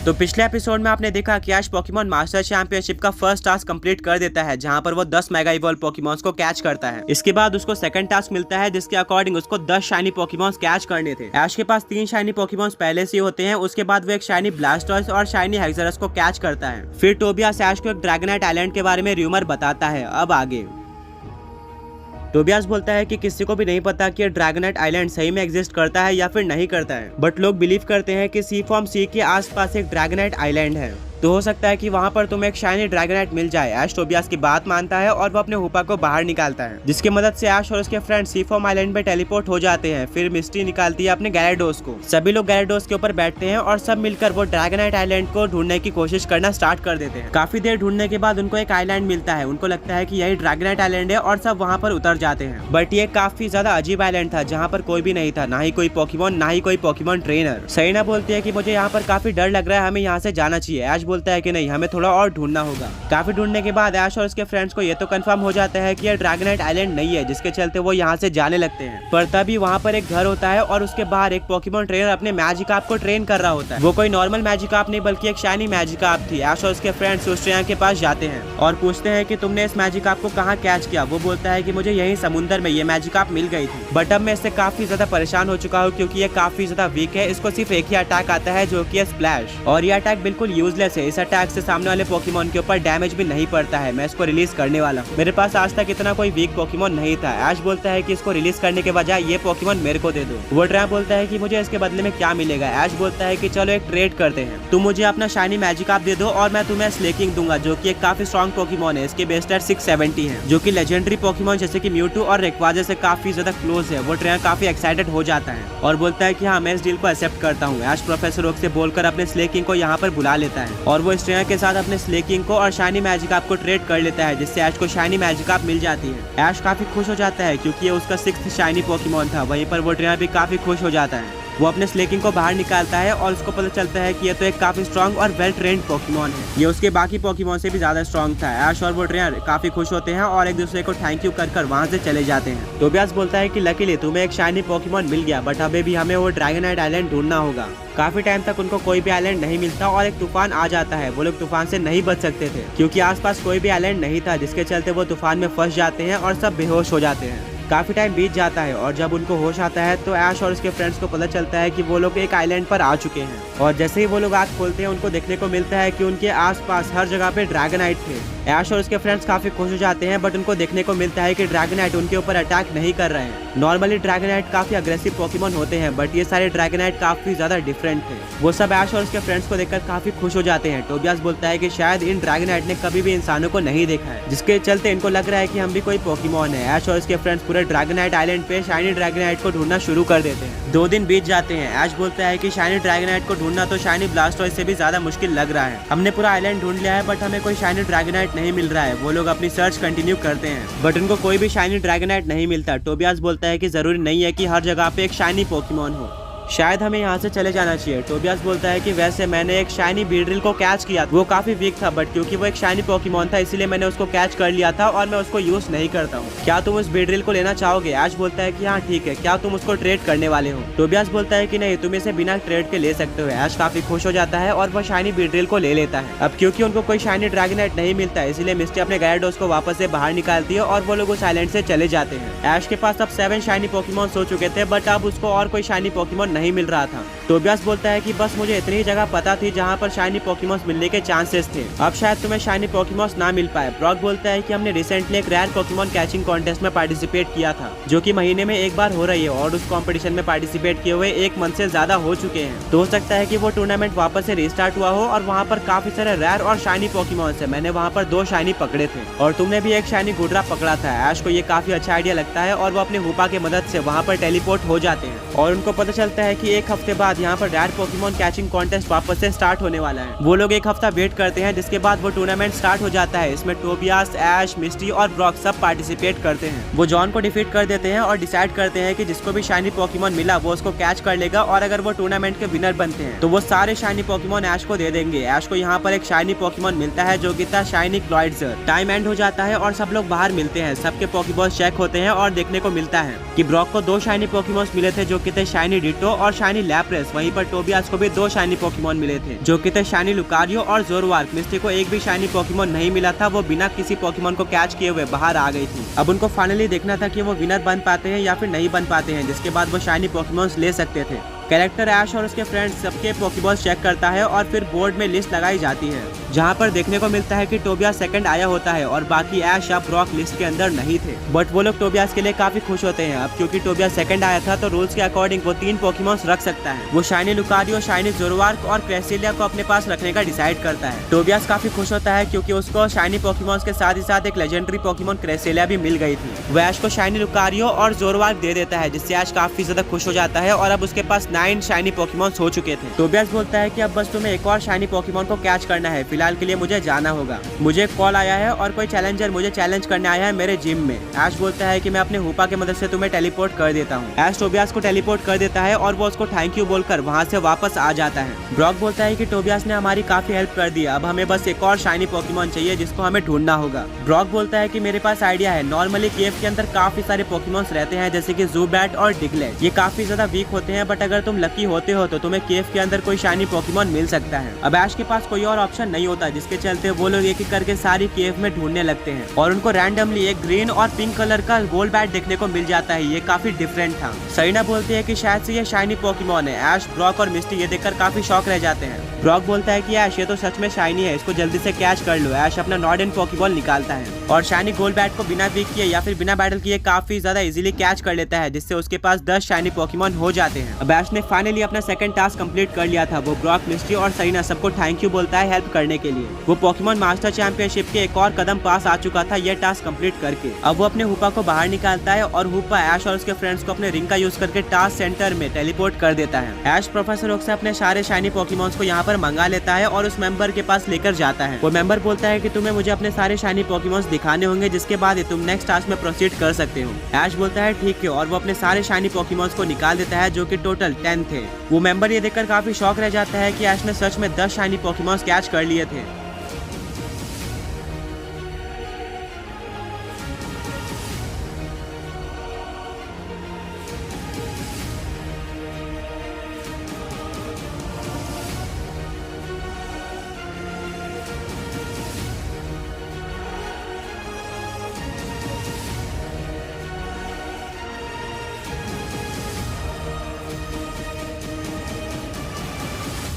तो पिछले एपिसोड में आपने देखा कि ऐश पोकेमॉन मास्टर चैंपियनशिप का फर्स्ट टास्क कंप्लीट कर देता है, जहां पर वो 10 मेगा इवॉल्व पोकेमॉन्स को कैच करता है। इसके बाद उसको सेकंड टास्क मिलता है, जिसके अकॉर्डिंग उसको 10 शाइनी पोकेमॉन्स कैच करने थे। ऐश के पास 3 शाइनी पोकेमॉन्स पहले से होते हैं। उसके बाद वो एक शाइनी ब्लास्टर्स और शाइनी हेक्सरस को कैच करता है। फिर टोबियास ऐश को एक ड्रैगनाइट आइलैंड के बारे में र्यूमर बताता है। अब आगे टोबियास बोलता है कि किसी को भी नहीं पता कि ड्रैगनाइट आइलैंड सही में एग्जिस्ट करता है या फिर नहीं करता है, बट लोग बिलीव करते हैं कि सी फॉर्म सी के आसपास एक ड्रैगनाइट आइलैंड है, तो हो सकता है कि वहां पर तुम्हें एक शाइनी ड्रैगनाइट मिल जाए। ऐश टोबियास की बात मानता है और वो अपने हुपा को बाहर निकालता है, जिसकी मदद से ऐश और उसके फ्रेंड सी फॉर्म आइलैंड में टेलीपोर्ट हो जाते हैं। फिर मिस्टी निकालती है अपने गैराडोस को। सभी लोग गैराडोस के ऊपर बैठते हैं और सब मिलकर वो ड्रैगनाइट आइलैंड को ढूंढने की कोशिश करना स्टार्ट कर देते हैं। काफी देर ढूंढने के बाद उनको एक आइलैंड मिलता है। उनको लगता है कि यही ड्रैगनाइट आइलैंड है और सब वहाँ पर उतर जाते हैं। बट ये काफी ज्यादा अजीब आइलैंड था, जहाँ पर कोई भी नहीं था, ना ही कोई पोकेमॉन, ना ही कोई पोकेमॉन ट्रेनर। सरीना बोलती है कि मुझे यहाँ पर काफी डर लग रहा है, हमें यहाँ से जाना चाहिए। ऐश बोलता है कि नहीं, हमें थोड़ा और ढूंढना होगा। काफी ढूंढने के बाद ऐश और उसके फ्रेंड्स को ये तो कंफर्म हो जाता है कि यह ड्रैगनाइट आइलैंड नहीं है, जिसके चलते वो यहाँ से जाने लगते हैं। पर तभी वहाँ पर एक घर होता है और उसके बाहर एक पोकेमॉन ट्रेनर अपने मैजिकाप को ट्रेन कर रहा होता है। वो कोई नॉर्मल मैजिकाप नहीं बल्कि एक शाइनी मैजिकाप थी। ऐश और उसके फ्रेंड्स उस ट्रेनर के पास जाते हैं और पूछते हैं कि तुमने इस मैजिकाप को कहाँ कैच किया। वो बोलता है कि मुझे यही समुद्र में ये मैजिकाप मिल गई थी, बट अब मैं इससे काफी ज्यादा परेशान हो चुका हूँ क्योंकि ये काफी ज्यादा वीक है। इसको सिर्फ एक ही अटैक आता है, जो कि है स्प्लैश, और ये अटैक बिल्कुल यूजलेस है। इस अटैक से सामने वाले पोकेमॉन के ऊपर डैमेज भी नहीं पड़ता है। मैं इसको रिलीज करने वाला हूँ। मेरे पास आज तक इतना कोई वीक पोकेमॉन नहीं था। ऐश बोलता है कि इसको रिलीज करने के बजाय ये पोकेमॉन मेरे को दे दो। वो ट्रैप बोलता है कि मुझे इसके बदले में क्या मिलेगा। ऐश बोलता है कि चलो एक ट्रेड करते हैं, तुम मुझे अपना शाइनी मैजिकाप दे दो और मैं तुम्हें स्लेकिंग दूंगा, जो कि एक काफी स्ट्रॉन्ग पोकेमॉन है। इसके बेस स्टैट 670 है, जो कि लेजेंडरी पोकेमॉन जैसे कि म्यूटू और रेक्वाजा से काफी ज्यादा क्लोज है। वो ट्रेनर काफी एक्साइटेड हो जाता है और बोलता है कि हाँ, मैं इस डील को एक्सेप्ट करता हूँ। ऐश प्रोफेसर ओक से बोलकर अपने स्लेकिंग को यहाँ पर बुला लेता है और वो इस ट्रेनर के साथ अपने स्लेकिंग को और शाइनी मैजिकाप को ट्रेड कर लेता है, जिससे ऐश को शाइनी मैजिकाप मिल जाती है। ऐश काफी खुश हो जाता है क्योंकि ये उसका 6th शाइनी पोकेमॉन था। वहीं पर वो ट्रेनर भी काफी खुश हो जाता है। वो अपने स्लेकिंग को बाहर निकालता है और उसको पता चलता है कि ये तो एक काफी स्ट्रॉन्ग और वेल ट्रेन्ड पोकेमॉन है। ये उसके बाकी पोकेमॉन से भी ज्यादा स्ट्रॉन्ग था। ऐश और वो ट्रेनर काफी खुश होते हैं और एक दूसरे को थैंक यू कर वहाँ से चले जाते हैं। टोबियास बोलता है कि लकीली तुम्हें एक शाइनी पोकेमॉन मिल गया, बट अभी भी हमें वो ड्रैगनाइट आइलैंड ढूंढना होगा। काफी टाइम तक उनको कोई भी आइलैंड नहीं मिलता और एक तूफान आ जाता है। वो लोग तूफान से नहीं बच सकते थे क्योंकि आसपास कोई भी आइलैंड नहीं था, जिसके चलते वो तूफान में फंस जाते हैं और सब बेहोश हो जाते हैं। काफी टाइम बीत जाता है और जब उनको होश आता है तो ऐश और उसके फ्रेंड्स को पता चलता है कि वो लोग एक आइलैंड पर आ चुके हैं। और जैसे ही वो लोग आँख खोलते हैं, उनको देखने को मिलता है कि उनके आसपास हर जगह पे ड्रैगनाइट थे। ऐश और उसके फ्रेंड्स काफी खुश हो जाते हैं, बट उनको देखने को मिलता है कि ड्रैगनाइट उनके ऊपर अटैक नहीं कर रहे हैं। नॉर्मली ड्रैगनाइट काफी अग्रेसिव पोकेमॉन होते हैं, बट ये सारे ड्रैगनाइट काफी ज्यादा डिफरेंट थे। वो सब ऐश और उसके फ्रेंड्स को देखकर काफी खुश हो जाते हैं। टोबियास बोलता है कि शायद इन ड्रैगनाइट ने कभी भी इंसानों को नहीं देखा है, जिसके चलते इनको लग रहा है कि हम भी कोई पोकेमॉन है। ऐश और उसके फ्रेंड्स पूरे ड्रैगनाइट आइलैंड पे शाइनी ड्रैगनाइट को ढूंढना शुरू कर देते हैं। 2 दिन बीत जाते हैं। ऐश बोलता है कि शाइनी ड्रैगनाइट को ढूंढना तो शाइनी ब्लास्टर्स से भी ज्यादा मुश्किल लग रहा है। हमने पूरा आइलैंड ढूंढ लिया है, बट हमें कोई शाइनी ड्रैगनाइट नहीं मिल रहा है। वो लोग अपनी सर्च कंटिन्यू करते हैं, बट उनको कोई भी शाइनी ड्रैगनाइट नहीं मिलता। टोबियास बोलता है कि जरूरी नहीं है कि हर जगह पे एक शाइनी पोकेमॉन हो, शायद हमें यहाँ से चले जाना चाहिए। टोबियास बोलता है कि वैसे मैंने एक शाइनी बीड्रिल को कैच किया, वो काफी वीक था, बट क्योंकि वो एक शाइनी पोकेमॉन था इसीलिए मैंने उसको कैच कर लिया था और मैं उसको यूज नहीं करता हूँ। क्या तुम उस बीड्रिल को लेना चाहोगे? ऐश बोलता है कि हाँ ठीक है, क्या तुम उसको ट्रेड करने वाले हो? टोबियास बोलता है कि नहीं, तुम इसे बिना ट्रेड के ले सकते हो। ऐश काफी खुश हो जाता है और वो शाइनी बीड्रिल को ले लेता है। अब क्योंकि उनको कोई शाइनी ड्रैगनाइट नहीं मिलता, इसीलिए मिस्टी अपने गैराडोस को वापस से बाहर निकालती है और वो लोग उस आइलैंड से चले जाते हैं। ऐश के पास अब 7 शाइनी पोकेमॉन्स हो चुके थे, बट अब उसको और कोई शाइनी पोकेमॉन नहीं मिल रहा था। टोबियास बोलता है कि बस मुझे इतनी जगह पता थी जहाँ पर शाइनी पोकेमॉन्स मिलने के चांसेस थे, अब शायद तुम्हें शाइनी पोकेमॉन्स ना मिल पाए। ब्रॉक बोलता है कि हमने रिसेंटली एक रेयर पोकेमॉन कैचिंग कॉन्टेस्ट में पार्टिसिपेट किया था, जो कि महीने में एक बार हो रही है, और उस कंपटीशन में पार्टिसिपेट किए हुए 1 मंथ से ज्यादा हो चुके हैं। तो हो सकता है कि वो टूर्नामेंट वापस से रिस्टार्ट हुआ हो और वहाँ पर काफी सारे रेयर और शाइनी पोकेमॉन्स है। मैंने वहाँ पर 2 शाइनी पकड़े थे और तुमने भी एक शाइनी गुडरा पकड़ा था। ऐश को ये काफी अच्छा आइडिया लगता है और वो अपने हुपा की मदद से वहाँ पर टेलीपोर्ट हो जाते हैं और उनको पता चलता है कि 1 हफ्ते बाद यहाँ पर रेयर पोकेमॉन कैचिंग कॉन्टेस्ट वापस से स्टार्ट होने वाला है। वो लोग 1 हफ्ता वेट करते हैं, जिसके बाद वो टूर्नामेंट स्टार्ट हो जाता है। इसमें टोबियास, ऐश, मिस्टी और ब्रॉक सब पार्टिसिपेट करते हैं। वो जॉन को डिफीट कर देते हैं और डिसाइड करते हैं कि जिसको भी शाइनी पोकेमॉन मिला वो उसको कैच कर लेगा, और अगर वो टूर्नामेंट के विनर बनते हैं तो वो सारे शाइनी पोकेमॉन ऐश को दे देंगे। ऐश को यहाँ पर एक शाइनी पोकेमॉन मिलता है जो कि था शाइनी क्लॉइड्जर। टाइम एंड हो जाता है और सब लोग बाहर मिलते हैं। सबके पोकेबॉल्स चेक होते हैं और देखने को मिलता है कि ब्रॉक को 2 शाइनी पोकेमॉन्स मिले थे जो कि थे शाइनी डिटो और शाइनी लैप्रेस। वहीं पर टोबियास को भी 2 शाइनी पोकेमॉन मिले थे जो कि थे शाइनी लुकारियो और जोरवार्क। मिस्टी को एक भी शाइनी पोकेमॉन नहीं मिला था, वो बिना किसी पोकेमॉन को कैच किए हुए बाहर आ गई थी। अब उनको फाइनली देखना था कि वो विनर बन पाते हैं या फिर नहीं बन पाते हैं, जिसके बाद वो शाइनी पोकेमॉन्स ले सकते थे। कैरेक्टर ऐश और उसके फ्रेंड्स सबके पोकेबॉल्स चेक करता है और फिर बोर्ड में लिस्ट लगाई जाती है, जहां पर देखने को मिलता है कि टोबियास सेकंड आया होता है और बाकी ऐश या ब्रॉक लिस्ट के अंदर नहीं थे। बट वो लोग टोबियास के लिए काफी खुश होते हैं। अब क्योंकि टोबियास सेकंड आया था तो रूल्स के अकॉर्डिंग वो 3 पोकेमॉन्स रख सकता है। वो शाइनी लुकारियो, शाइनी जोरवार्क और क्रेसेलिया को अपने पास रखने का डिसाइड करता है। टोबियास काफी खुश होता है क्योंकि उसको शाइनी पोकेमॉन्स के साथ ही साथ एक लेजेंडरी पोकेमॉन क्रेसेलिया भी मिल गई थी। वो ऐश को शाइनी लुकारियो और जोरवार्क दे देता है, जिससे ऐश काफी ज्यादा खुश हो जाता है और अब उसके पास 9 शाइनी पोकेमॉन्स हो चुके थे। टोबियास बोलता है कि अब बस तुम्हें एक और शाइनी पोकेमॉन को कैच करना है, फिलहाल के लिए मुझे जाना होगा। मुझे कॉल आया है और कोई चैलेंजर मुझे चैलेंज करने आया है मेरे जिम में। ऐश बोलता है कि मैं अपने हुपा की मदद से तुम्हें टेलीपोर्ट कर देता हूँ। ऐश टोबियास को टेलीपोर्ट कर देता है और वो उसको थैंक यू बोलकर वहाँ से वापस आ जाता है। ब्रॉक बोलता है कि टोबियास ने हमारी काफी हेल्प कर दी, अब हमें बस एक और शाइनी पोकेमॉन चाहिए जिसको हमें ढूंढना होगा। ब्रॉक बोलता है कि मेरे पास आइडिया है। नॉर्मली केव के अंदर काफी सारे पोकेमॉन्स रहते हैं जैसे कि ज़ूबैट और डिगलेट। ये काफी ज्यादा वीक होते हैं, बट अगर तुम लकी होते हो तो तुम्हें केव के अंदर कोई शाइनी पोकेमॉन मिल सकता है। अब ऐश के पास कोई और ऑप्शन नहीं होता, जिसके चलते वो लोग एक एक करके सारी केव में ढूंढने लगते हैं और उनको रैंडमली एक ग्रीन और पिंक कलर का गोल्बैट देखने को मिल जाता है। ये काफी डिफरेंट था। सरीना बोलती है कि शायद से ये शाइनी पोकेमॉन है। ऐश, ब्रॉक और मिस्टी ये देखकर काफी शॉक रह जाते हैं। ब्रॉक बोलता है कि ऐश ये तो सच में शाइनी है, इसको जल्दी से कैच कर लो। ऐश अपना नॉर्डन पोकेबॉल निकालता है और शाइनी गोल्बैट को बिना वीक किए या फिर बिना बैटल किए काफी ज्यादा इजीली कैच कर लेता है, जिससे उसके पास 10 शाइनी पोकेमॉन हो जाते हैं। अब ऐश ने फाइनली अपना सेकंड टास्क कंप्लीट कर लिया था। वो ब्रॉक, मिस्टी और सरीना सबको थैंक यू बोलता है हेल्प करने के लिए। वो पोकेमॉन मास्टर चैंपियनशिप के एक और कदम पास आ चुका था ये टास्क कंप्लीट करके। अब वो अपने हुपा को बाहर निकालता है और हुपा ऐश और उसके फ्रेंड्स को अपने रिंग का यूज करके टास्क सेंटर में टेलीपोर्ट कर देता है। ऐश प्रोफेसर ओक से अपने सारे शाइनी पोकेमॉन्स को यहाँ पर मंगा लेता है और उस मेंबर के पास लेकर जाता है। वो मेंबर बोलता है कि तुम्हें मुझे अपने सारे शाइनी पोकेमॉन्स दिखाने होंगे, जिसके बाद ही तुम नेक्स्ट टास्क में प्रोसीड कर सकते हो। ऐश बोलता है ठीक है और वो अपने सारे शाइनी पोकेमॉन्स को निकाल देता है जो कि टोटल 10 थे। वो मेंबर ये देखकर काफी शॉक रह जाता है कि ऐश ने सच में 10 शाइनी पोकेमॉन्स कैच कर लिए थे।